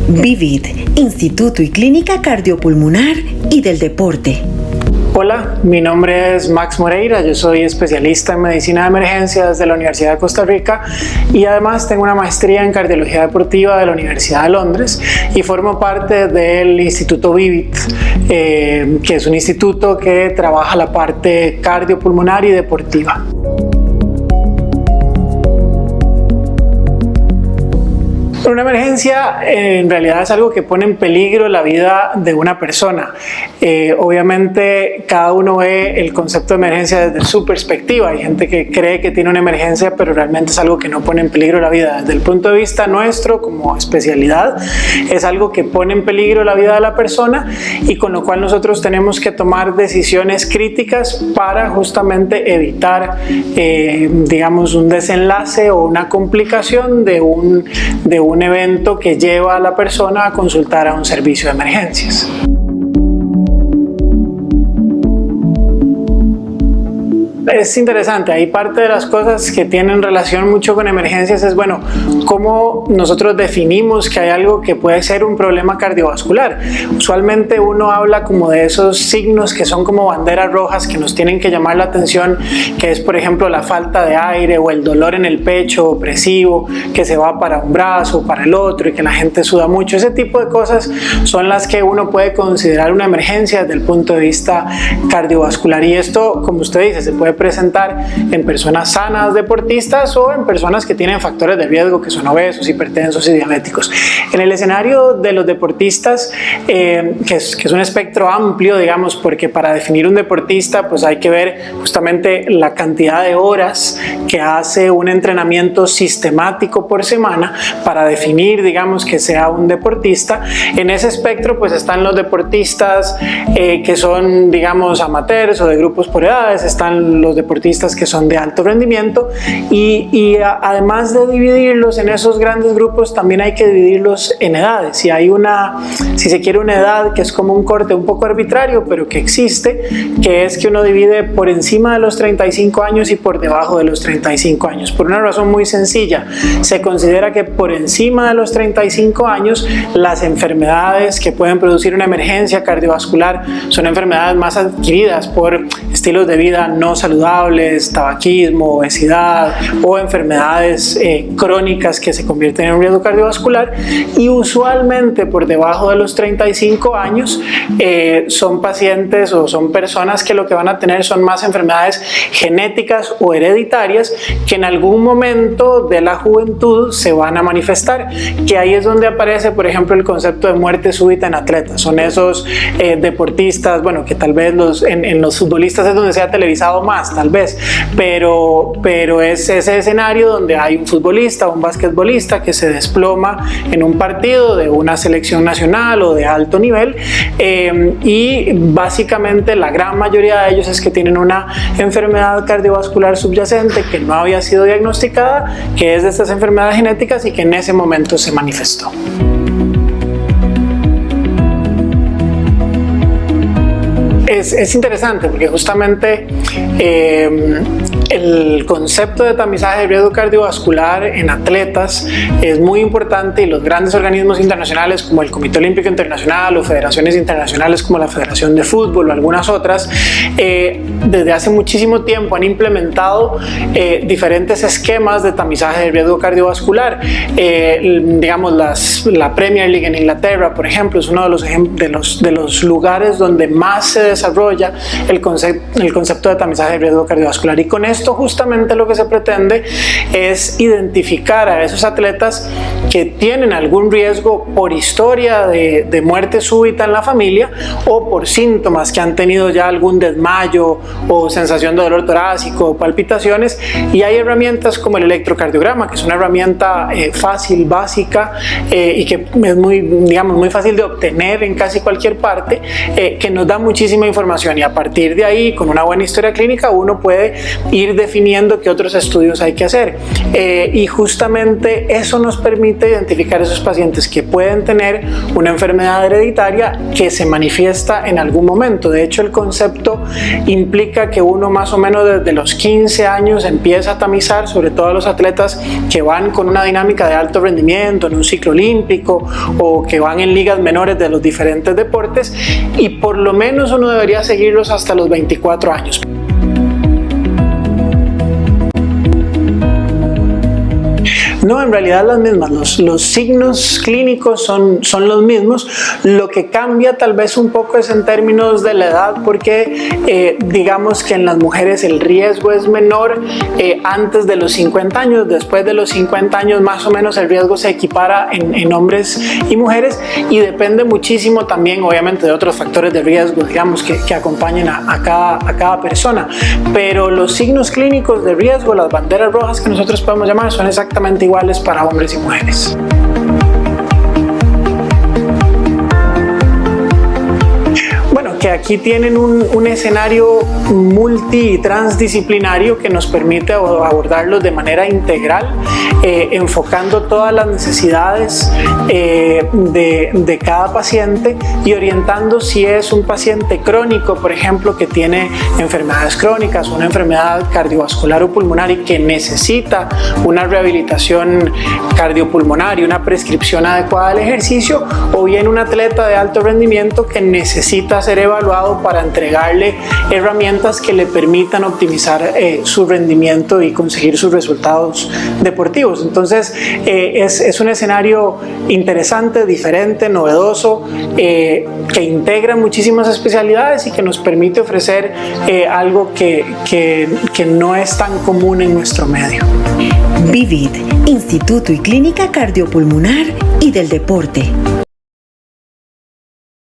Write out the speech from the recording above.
Vivid, Instituto y Clínica Cardiopulmonar y del Deporte. Hola, mi nombre es Max Moreira, yo soy especialista en medicina de emergencias de la Universidad de Costa Rica y además tengo una maestría en cardiología deportiva de la Universidad de Londres y formo parte del Instituto Vivid, que es un instituto que trabaja la parte cardiopulmonar y deportiva. Una emergencia en realidad es algo que pone en peligro la vida de una persona. Obviamente cada uno ve el concepto de emergencia desde su perspectiva. Hay gente que cree que tiene una emergencia, pero realmente es algo que no pone en peligro la vida. Desde el punto de vista nuestro como especialidad, es algo que pone en peligro la vida de la persona y con lo cual nosotros tenemos que tomar decisiones críticas para justamente evitar, digamos, un desenlace o una complicación de un evento que lleva a la persona a consultar a un servicio de emergencias. Es interesante, ahí parte de las cosas que tienen relación mucho con emergencias es, bueno, cómo nosotros definimos que hay algo que puede ser un problema cardiovascular. Usualmente uno habla como de esos signos que son como banderas rojas que nos tienen que llamar la atención, que es, por ejemplo, la falta de aire o el dolor en el pecho opresivo, que se va para un brazo o para el otro y que la gente suda mucho. Ese tipo de cosas son las que uno puede considerar una emergencia desde el punto de vista cardiovascular. Y esto, como usted dice, se puede presentar en personas sanas deportistas o en personas que tienen factores de riesgo que son obesos, hipertensos y diabéticos. En el escenario de los deportistas, que es un espectro amplio, digamos, porque para definir un deportista pues hay que ver justamente la cantidad de horas que hace un entrenamiento sistemático por semana para definir, digamos, que sea un deportista. En ese espectro pues están los deportistas que son, digamos, amateurs o de grupos por edades, están los deportistas que son de alto rendimiento y además de dividirlos en esos grandes grupos también hay que dividirlos en edades. Y hay si se quiere, una edad que es como un corte un poco arbitrario pero que existe, que es que uno divide por encima de los 35 años y por debajo de los 35 años, por una razón muy sencilla. Se considera que por encima de los 35 años las enfermedades que pueden producir una emergencia cardiovascular son enfermedades más adquiridas por estilos de vida no saludables, tabaquismo, obesidad o enfermedades crónicas que se convierten en un riesgo cardiovascular, y usualmente por debajo de los 35 años son pacientes o son personas que lo que van a tener son más enfermedades genéticas o hereditarias que en algún momento de la juventud se van a manifestar, que ahí es donde aparece, por ejemplo, el concepto de muerte súbita en atletas. Son esos deportistas, bueno, que tal vez en los futbolistas es donde se ha televisado más, tal vez, pero es ese escenario donde hay un futbolista o un basquetbolista que se desploma en un partido de una selección nacional o de alto nivel, y básicamente la gran mayoría de ellos es que tienen una enfermedad cardiovascular subyacente que no había sido diagnosticada, que es de estas enfermedades genéticas y que en ese momento se manifestó. Es interesante porque justamente el concepto de tamizaje de riesgo cardiovascular en atletas es muy importante y los grandes organismos internacionales como el Comité Olímpico Internacional o federaciones internacionales como la Federación de Fútbol o algunas otras, desde hace muchísimo tiempo han implementado diferentes esquemas de tamizaje de riesgo cardiovascular. Digamos, la Premier League en Inglaterra, por ejemplo, es uno de los lugares donde más se desarrolla el concepto de tamizaje de riesgo cardiovascular, y con esto justamente lo que se pretende es identificar a esos atletas que tienen algún riesgo por historia de muerte súbita en la familia o por síntomas que han tenido ya algún desmayo o sensación de dolor torácico o palpitaciones, y hay herramientas como el electrocardiograma, que es una herramienta fácil, básica, y que es muy fácil de obtener en casi cualquier parte, que nos da muchísima información, y a partir de ahí, con una buena historia clínica, uno puede ir ir definiendo qué otros estudios hay que hacer. Y justamente eso nos permite identificar esos pacientes que pueden tener una enfermedad hereditaria que se manifiesta en algún momento. De hecho, el concepto implica que uno más o menos desde los 15 años empieza a tamizar, sobre todo a los atletas que van con una dinámica de alto rendimiento en un ciclo olímpico o que van en ligas menores de los diferentes deportes, y por lo menos uno debería seguirlos hasta los 24 años. No, en realidad las mismas, los signos clínicos son los mismos. Lo que cambia tal vez un poco es en términos de la edad, porque digamos que en las mujeres el riesgo es menor antes de los 50 años, después de los 50 años más o menos el riesgo se equipara en hombres y mujeres, y depende muchísimo también obviamente de otros factores de riesgo, digamos, que acompañen a cada persona. Pero los signos clínicos de riesgo, las banderas rojas que nosotros podemos llamar, son exactamente iguales para hombres y mujeres. Que aquí tienen un escenario multitransdisciplinario que nos permite abordarlos de manera integral, enfocando todas las necesidades de cada paciente y orientando si es un paciente crónico, por ejemplo, que tiene enfermedades crónicas, una enfermedad cardiovascular o pulmonar y que necesita una rehabilitación cardiopulmonar y una prescripción adecuada del ejercicio, o bien un atleta de alto rendimiento que necesita ser evaluado para entregarle herramientas que le permitan optimizar su rendimiento y conseguir sus resultados deportivos. Entonces es un escenario interesante, diferente, novedoso, que integra muchísimas especialidades y que nos permite ofrecer algo que no es tan común en nuestro medio. VIVID, Instituto y Clínica Cardiopulmonar y del Deporte.